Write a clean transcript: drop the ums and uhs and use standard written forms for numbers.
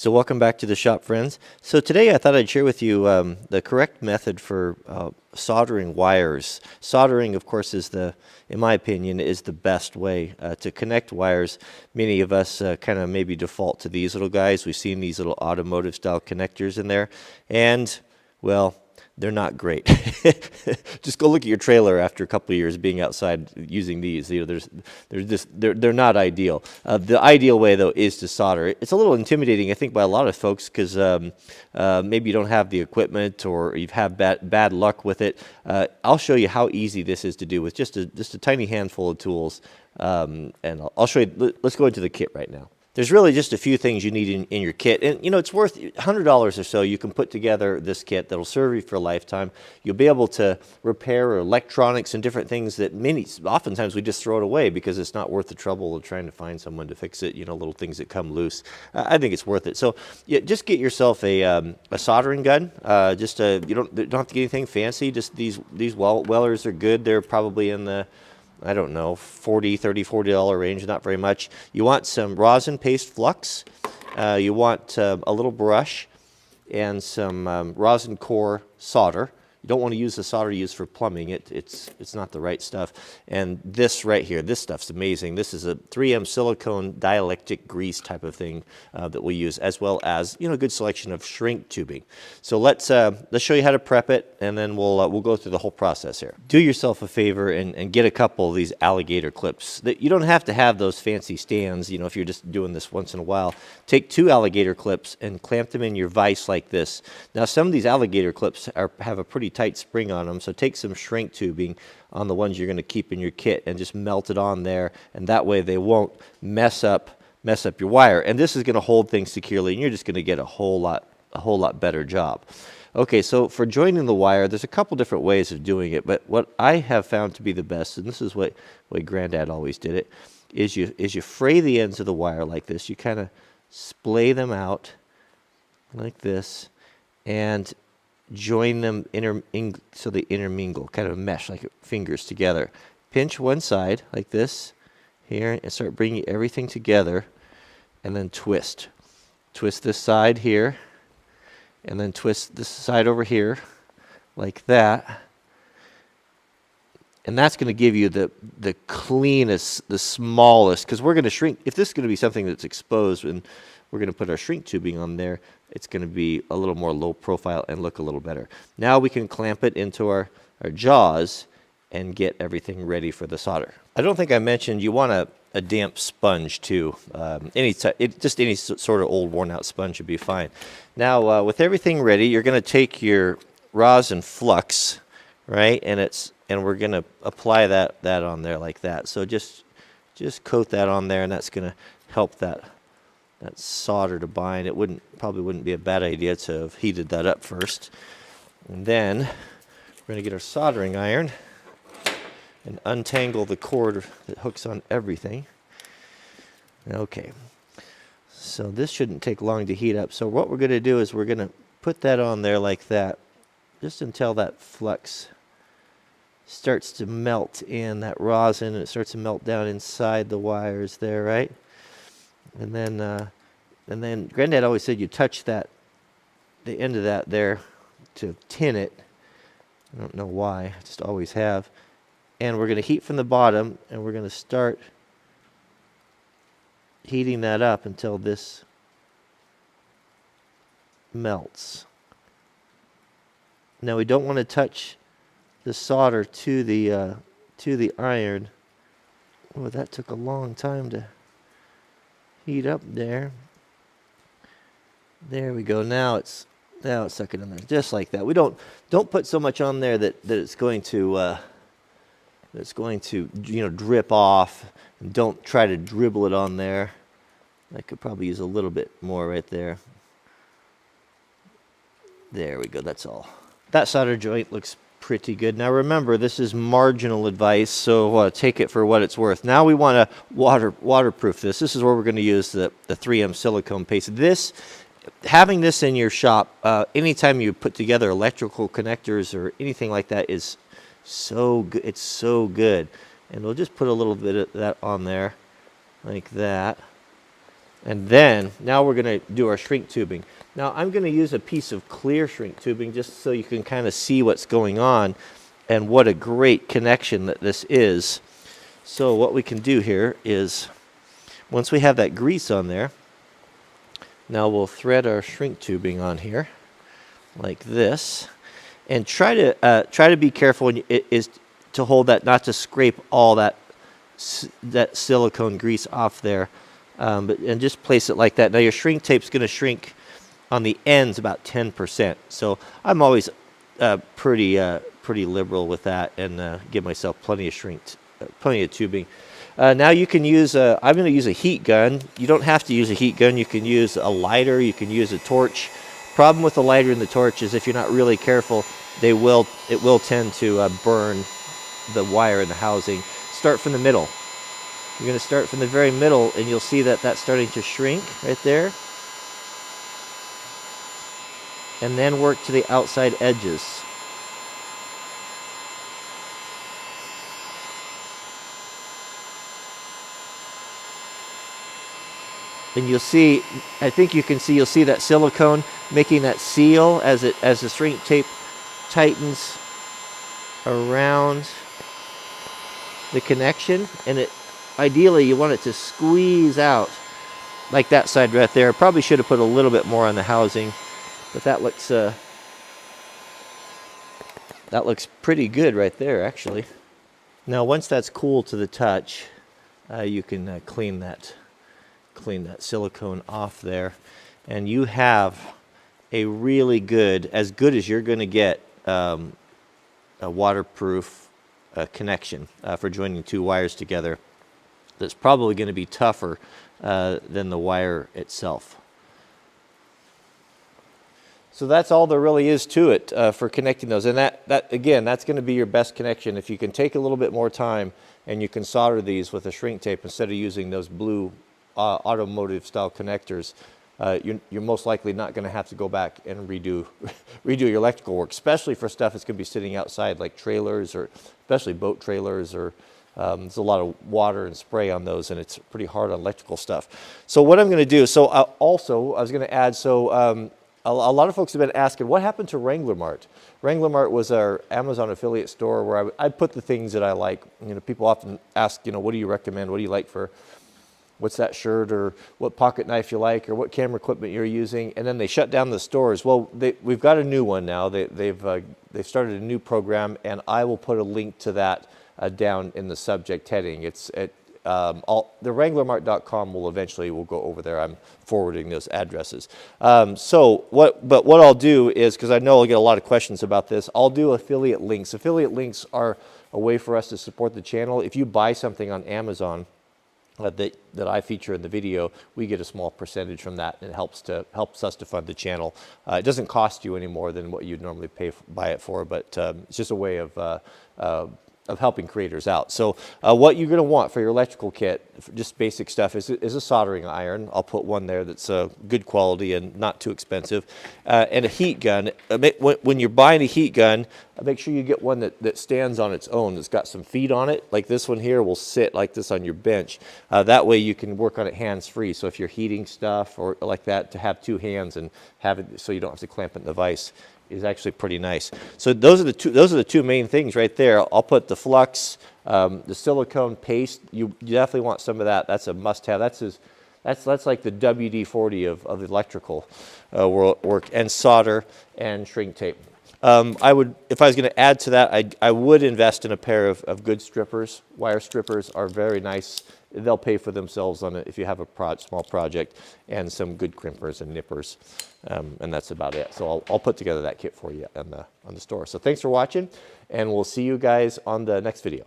So welcome back to the shop, friends. So today I thought I'd share with you the correct method for soldering wires. Soldering, of course, in my opinion, is the best way to connect wires. Many of us kind of maybe default to these little guys. We've seen these little automotive style connectors in there, and well, they're not great. Just go look at your trailer after a couple of years being outside using these. You know, they're not ideal. The ideal way, though, is to solder. It's a little intimidating, I think, by a lot of folks because maybe you don't have the equipment or you've had bad luck with it. I'll show you how easy this is to do with just a tiny handful of tools, and I'll show you. Let's go into the kit right now. There's really just a few things you need in your kit. And, you know, it's worth $100 or so. You can put together this kit that'll serve you for a lifetime. You'll be able to repair electronics and different things that oftentimes we just throw it away because it's not worth the trouble of trying to find someone to fix it, you know, little things that come loose. I think it's worth it. So yeah, just get yourself a soldering gun. You don't have to get anything fancy. Just these Wellers are good. They're probably in the, I don't know, $40 range, not very much. You want some rosin paste flux. You want a little brush and some rosin core solder. You don't want to use the solder used for plumbing. It's not the right stuff. And this right here, this stuff's amazing. This is a 3M silicone dielectric grease type of thing that we use, as well as, you know, a good selection of shrink tubing. So let's show you how to prep it, and then we'll go through the whole process here. Do yourself a favor and get a couple of these alligator clips. You don't have to have those fancy stands, you know, if you're just doing this once in a while. Take 2 alligator clips and clamp them in your vise like this. Now, some of these alligator clips have a pretty tight spring on them, so take some shrink tubing on the ones you're going to keep in your kit and just melt it on there, and that way they won't mess up your wire. And this is going to hold things securely, and you're just going to get a whole lot better job. Okay, so for joining the wire, there's a couple different ways of doing it, but what I have found to be the best, and this is what Granddad always did it, is you fray the ends of the wire like this. You kind of splay them out like this and join them so they intermingle, kind of mesh like fingers together. Pinch one side like this here and start bringing everything together, and then twist. Twist this side here, and then twist this side over here like that. And that's going to give you the cleanest, the smallest, because we're going to shrink. If this is going to be something that's exposed and we're going to put our shrink tubing on there, it's going to be a little more low profile and look a little better. Now we can clamp it into our jaws and get everything ready for the solder. I don't think I mentioned you want a damp sponge too. Just any sort of old worn out sponge would be fine. Now with everything ready, you're going to take your rosin flux, right? And we're going to apply that on there like that. So just coat that on there, and that's going to help that solder to bind. It probably wouldn't be a bad idea to have heated that up first. And then we're going to get our soldering iron and untangle the cord that hooks on everything. Okay, so this shouldn't take long to heat up. So what we're going to do is we're going to put that on there like that, just until that flux starts to melt in, that rosin, and it starts to melt down inside the wires there, right? And then Granddad always said you touch the end of that there to tin it. I don't know why, I just always have. And we're going to heat from the bottom, and we're going to start heating that up until this melts. Now we don't want to touch the solder to the iron. Oh, that took a long time to heat up there. There we go. Now it's sucking in there just like that. We don't put so much on there that it's going to you know, drip off. And don't try to dribble it on there. I could probably use a little bit more right there. There we go. That's all. That solder joint looks pretty good. Now remember, this is marginal advice, so take it for what it's worth. Now we want to waterproof this. This is where we're going to use the 3M silicone paste. Having this in your shop, anytime you put together electrical connectors or anything like that, is so good. It's so good. And we'll just put a little bit of that on there like that. And then, now we're going to do our shrink tubing. Now I'm going to use a piece of clear shrink tubing just so you can kind of see what's going on and what a great connection that this is. So what we can do here is, once we have that grease on there, now we'll thread our shrink tubing on here like this, and try to be careful when is to hold that, not to scrape all that silicone grease off there, and just place it like that. Now your shrink tape's going to shrink on the ends about 10%. So I'm always pretty liberal with that, and give myself plenty of tubing. Now you can use I'm going to use a heat gun. You don't have to use a heat gun. You can use a lighter. You can use a torch. Problem with the lighter and the torch is if you're not really careful, it will tend to burn the wire in the housing. Start from the middle. You're going to start from the very middle, and you'll see that that's starting to shrink right there. And then work to the outside edges. And you'll see, I think you can see, you'll see that silicone making that seal as the shrink tape tightens around the connection, and ideally you want it to squeeze out like that side right there. Probably should have put a little bit more on the housing, but that looks pretty good right there actually. Now once that's cool to the touch, you can clean that silicone off there, and you have a really good, as good as you're going to get, a waterproof connection for joining two wires together. That's probably going to be tougher than the wire itself. So that's all there really is to it for connecting those, and that again, that's going to be your best connection. If you can take a little bit more time and you can solder these with a shrink tape instead of using those blue automotive style connectors, you're most likely not going to have to go back and redo your electrical work, especially for stuff that's going to be sitting outside like trailers, or especially boat trailers, or there's a lot of water and spray on those, and it's pretty hard on electrical stuff. So what I'm going to do, I was going to add, a lot of folks have been asking, what happened to Wrangler Mart? Wrangler Mart was our Amazon affiliate store where I'd put the things that I like. You know, people often ask, what do you recommend? What do you like for, what's that shirt, or what pocket knife you like, or what camera equipment you're using, and then they shut down the stores. Well, we've got a new one now. They've started a new program, and I will put a link to that down in the subject heading. It's at the WranglerMart.com will go over there. I'm forwarding those addresses. What I'll do is, because I know I'll get a lot of questions about this, I'll do affiliate links. Affiliate links are a way for us to support the channel. If you buy something on Amazon that I feature in the video, we get a small percentage from that, and it helps us to fund the channel. It doesn't cost you any more than what you'd normally buy it for, but it's just a way of helping creators out. So what you're going to want for your electrical kit, just basic stuff, is a soldering iron. I'll put one there that's good quality and not too expensive, and a heat gun. When you're buying a heat gun, make sure you get one that stands on its own. It's got some feet on it, like this one here will sit like this on your bench. That way you can work on it hands-free. So if you're heating stuff or like that, to have two hands and have it so you don't have to clamp it in the vise is actually pretty nice. So those are the two main things right there. I'll put the flux, the silicone paste. You definitely want some of that. That's a must-have. That's like the WD-40 of electrical work, and solder and shrink tape. If I was going to add to that, I would invest in a pair of good strippers. Wire strippers are very nice. They'll pay for themselves on it if you have a small project, and some good crimpers and nippers, and that's about it. So I'll put together that kit for you on the store. So thanks for watching, and we'll see you guys on the next video.